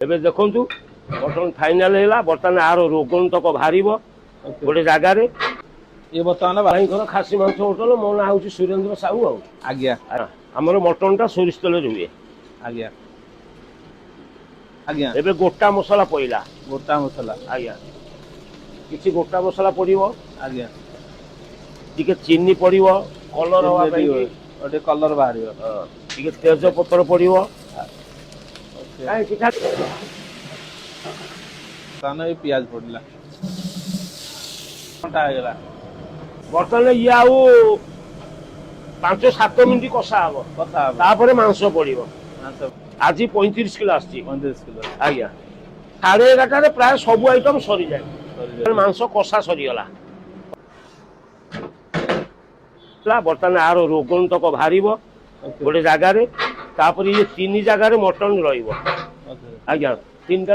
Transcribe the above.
ଏବେ ଦେଖନ୍ତୁ ବର୍ତ୍ତମାନ ଫାଇନାଲ ହେଲା। ବର୍ତ୍ତମାନ ଆର ରୋଗନ୍ତକ ବାହାରିବ ଗୋଟେ ଜାଗାରେ। ଇଏ ବର୍ତ୍ତମାନ ଭାଇଙ୍କର ଖାସି ମାଂସ ହୋଟେଲ। ମୋ ନାଁ ହଉଛି ସୁରେନ୍ଦ୍ର ସାହୁ। ଆଉ ଆଜ୍ଞା ଆମର ମଟନଟା ସୋରିଷ ତେଲରେ ହୁଏ। ଆଜ୍ଞା ଆଜ୍ଞା ଏବେ ଗୋଟା ମସଲା ପଇଲା। ଗୋଟା ମସଲା ଆଜ୍ଞା କିଛି ଗୋଟା ମସଲା ପଡିବ। ଆଜ୍ଞା ଟିକେ ଚିନି ପଡିବ କଲର ହବା ଚିନି ପାଇଁ କି। ଟିକେ କଲର ବାହାରିବ। ଟିକେ ତେଜ ପତ୍ର ପଡିବ। ଓକେ କାହିଁ ପିଠା ତାହେଲେ ଏଇ ପିଆଜ ପଡିଲା ଘଣ୍ଟା ହେଇଗଲା। ବର୍ତ୍ତମାନ ଇଏ ଆଉ 5-7 ମିନିଟ୍ କଷା ହବ। କଥା ହବ ତାପରେ ମାଂସ ପଡିବ। ମାଂସ ଆଜି 35 କିଲୋ ଆସିଛି। 35 କିଲୋ ଆଜ୍ଞା 11:30ରେ ପ୍ରାୟ ସବୁ ଆଇଟମ ସରିଯାଏ। ସରିଯାଏ। ମାଂସ କଷା ସରିଗଲା। ବର୍ତ୍ତମାନ ଆର ରୋଗନ୍ତକ ବାହାରିବ ଓକେ ଗୋଟେ ଜାଗାରେ। ତାପରେ ଇଏ 3 ଜାଗାରେ ମଟନ ରହିବ। ଓକେ ଆଜ୍ଞା 3ଟା